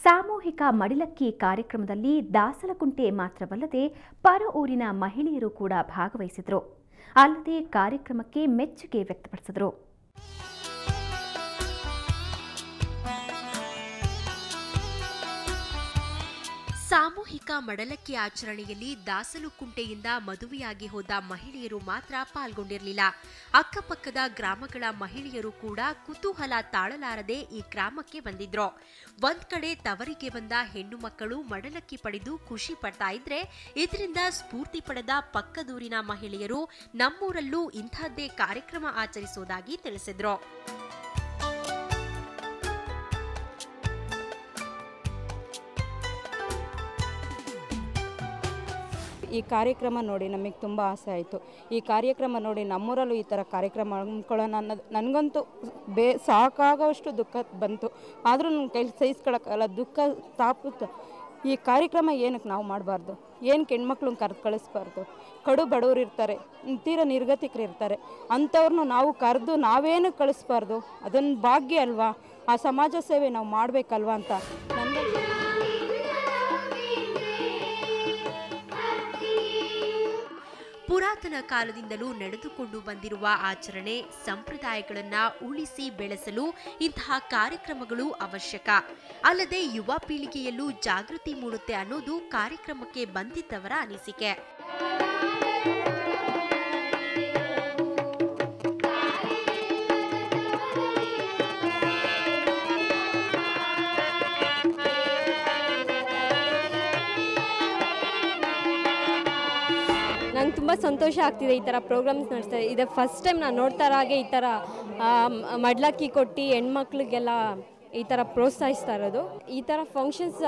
ಸಾಮೂಹಿಕ ಮಡಿಲಕ್ಕಿ ಕಾರ್ಯಕ್ರಮದಲ್ಲಿ ದಾಸಲಕುಂಟೆ ಮಾತ್ರವಲ್ಲದೆ ಪರ ಊರಿನ ಮಹಿಳೆಯರು ಕೂಡ ಭಾಗವಹಿಸಿದರು. ಅಲ್ಲದೆ ಕಾರ್ಯಕ್ರಮಕ್ಕೆ ಮೆಚ್ಚುಗೆ ವ್ಯಕ್ತಪಡಿಸಿದರು. ಸಾಮೂಹಿಕ ಮಡಲಕ್ಕಿ ಆಚರಣೆಯಲ್ಲಿ ದಾಸಲುಕುಂಟೆಯಿಂದ ಮದುವೆಯಾಗಿ ಹೋದ ಮಹಿಳೆಯರು ಮಾತ್ರ ಪಾಲ್ಗೊಂಡಿರಲಿಲ್ಲ. ಅಕ್ಕಪಕ್ಕದ ಗ್ರಾಮಗಳ ಮಹಿಳೆಯರು ಕೂಡ ಕುತೂಹಲ ತಾಳಲಾರದೆ ಈ ಗ್ರಾಮಕ್ಕೆ ಬಂದಿದ್ರು. ಒಂದ್ ಕಡೆ ತವರಿಗೆ ಬಂದ ಹೆಣ್ಣು ಮಕ್ಕಳು ಮಡಲಕ್ಕಿ ಪಡೆದು ಖುಷಿ ಪಡ್ತಾ ಇದ್ರೆ, ಇದರಿಂದ ಸ್ಫೂರ್ತಿ ಪಡೆದ ಪಕ್ಕದೂರಿನ ಮಹಿಳೆಯರು ನಮ್ಮೂರಲ್ಲೂ ಇಂಥದ್ದೇ ಕಾರ್ಯಕ್ರಮ ಆಚರಿಸುವುದಾಗಿ ತಿಳಿಸಿದ್ರು. ಈ ಕಾರ್ಯಕ್ರಮ ನೋಡಿ ನಮಗೆ ತುಂಬ ಆಸೆ ಆಯಿತು. ಈ ಕಾರ್ಯಕ್ರಮ ನೋಡಿ ನಮ್ಮೂರಲ್ಲೂ ಈ ಥರ ಕಾರ್ಯಕ್ರಮ ಹಮ್ಮಿಕೊಳ್ಳೋಣ ಅನ್ನೋದು ನನಗಂತೂ ಸಾಕಾಗೋಷ್ಟು ದುಃಖ ಬಂತು. ಆದರೂ ನನ್ನ ಕೈಲಿ ಸಹಿಸ್ಕೊಳ್ಳೋಕ್ಕಲ್ಲ, ದುಃಖ ತಾಪುತ್ತೆ. ಈ ಕಾರ್ಯಕ್ರಮ ಏನಕ್ಕೆ ನಾವು ಮಾಡಬಾರ್ದು? ಏನಕ್ಕೆ ಹೆಣ್ಮಕ್ಳನ್ನ ಕರೆದು ಕಳಿಸ್ಬಾರ್ದು? ಕಡು ಬಡವರು ಇರ್ತಾರೆ, ತೀರಾ ನಿರ್ಗತಿಕರು ಇರ್ತಾರೆ, ಅಂಥವ್ರನ್ನೂ ನಾವು ಕರೆದು ನಾವೇನು ಕಳಿಸ್ಬಾರ್ದು? ಅದೊಂದು ಭಾಗ್ಯ ಅಲ್ವಾ? ಆ ಸಮಾಜ ಸೇವೆ ನಾವು ಮಾಡಬೇಕಲ್ವಾ ಅಂತ ನನಗೆ. ಪುರಾತನ ಕಾಲದಿಂದಲೂ ನಡೆದುಕೊಂಡು ಬಂದಿರುವ ಆಚರಣೆ ಸಂಪ್ರದಾಯಗಳನ್ನು ಉಳಿಸಿ ಬೆಳೆಸಲು ಇಂತಹ ಕಾರ್ಯಕ್ರಮಗಳು ಅವಶ್ಯಕ. ಅಲ್ಲದೆ ಯುವ ಪೀಳಿಗೆಯಲ್ಲೂ ಜಾಗೃತಿ ಮೂಡುತ್ತೆ ಅನ್ನೋದು ಕಾರ್ಯಕ್ರಮಕ್ಕೆ ಬಂದಿದ್ದವರ ಅನಿಸಿಕೆ. ನಂಗೆ ತುಂಬ ಸಂತೋಷ ಆಗ್ತಿದೆ. ಈ ಥರ ಪ್ರೋಗ್ರಾಮ್ಸ್ ನಡೆಸ್ತಾರೆ. ಇದೆ ಫಸ್ಟ್ ಟೈಮ್ ನಾನು ನೋಡ್ತಾ ಹಾಗೆ ಈ ಥರ ಮಡ್ಲಕ್ಕಿ ಕೊಟ್ಟು ಹೆಣ್ಮಕ್ಳಿಗೆಲ್ಲ ಈ ಥರ ಪ್ರೋತ್ಸಾಹಿಸ್ತಾ ಇರೋದು. ಈ ಥರ ಫಂಕ್ಷನ್ಸ್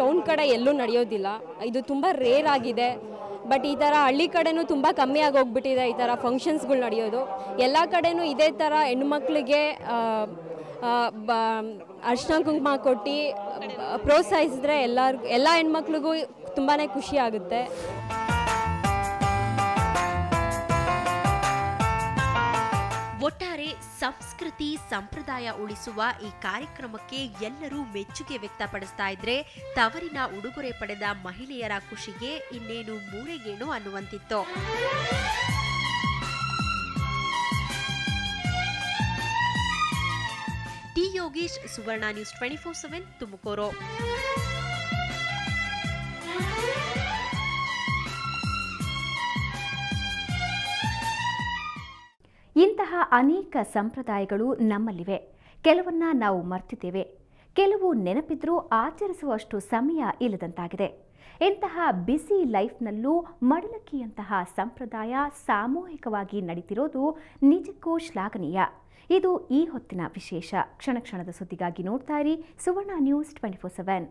ಟೌನ್ ಕಡೆ ಎಲ್ಲೂ ನಡೆಯೋದಿಲ್ಲ. ಇದು ತುಂಬ ರೇರ್ ಆಗಿದೆ. ಬಟ್ ಈ ಥರ ಹಳ್ಳಿ ಕಡೆನೂ ತುಂಬ ಕಮ್ಮಿ ಆಗಿ ಹೋಗ್ಬಿಟ್ಟಿದೆ ಈ ಥರ ಫಂಕ್ಷನ್ಸ್ಗಳು ನಡೆಯೋದು. ಎಲ್ಲ ಕಡೆನೂ ಇದೇ ಥರ ಹೆಣ್ಮಕ್ಳಿಗೆ ಅರ್ಶಿನ ಕುಂಕುಮ ಕೊಟ್ಟು ಪ್ರೋತ್ಸಾಹಿಸಿದ್ರೆ ಎಲ್ಲ ಹೆಣ್ಮಕ್ಳಿಗೂ ತುಂಬಾ ಖುಷಿ ಆಗುತ್ತೆ. ಒಟ್ಟಾರೆ ಸಂಸ್ಕೃತಿ ಸಂಪ್ರದಾಯ ಉಳಿಸುವ ಈ ಕಾರ್ಯಕ್ರಮಕ್ಕೆ ಎಲ್ಲರೂ ಮೆಚ್ಚುಗೆ ವ್ಯಕ್ತಪಡಿಸ್ತಾ ಇದ್ರೆ, ತವರಿನ ಉಡುಗೊರೆ ಪಡೆದ ಮಹಿಳೆಯರ ಖುಷಿಗೆ ಇನ್ನೇನು ಮೂರೆಗೇಣು ಅನ್ನುವಂತಿತ್ತು. ಟಿ ಯೋಗೇಶ್, ಸುವರ್ಣ ನ್ಯೂಸ್ 24/7 ತುಮಕೂರು. ಇಂತಹ ಅನೇಕ ಸಂಪ್ರದಾಯಗಳು ನಮ್ಮಲ್ಲಿವೆ. ಕೆಲವನ್ನ ನಾವು ಮರ್ತಿದ್ದೇವೆ, ಕೆಲವು ನೆನಪಿದ್ರೂ ಆಚರಿಸುವಷ್ಟು ಸಮಯ ಇಲ್ಲದಂತಾಗಿದೆ. ಇಂತಹ ಬ್ಯುಸಿ ಲೈಫ್ನಲ್ಲೂ ಮಡಲಕ್ಕಿಯಂತಹ ಸಂಪ್ರದಾಯ ಸಾಮೂಹಿಕವಾಗಿ ನಡೀತಿರೋದು ನಿಜಕ್ಕೂ ಶ್ಲಾಘನೀಯ. ಇದು ಈ ಹೊತ್ತಿನ ವಿಶೇಷ. ಕ್ಷಣ ಕ್ಷಣದ ಸುದ್ದಿಗಾಗಿ ನೋಡ್ತಾ ಇರಿ ಸುವರ್ಣ ನ್ಯೂಸ್ 24/7.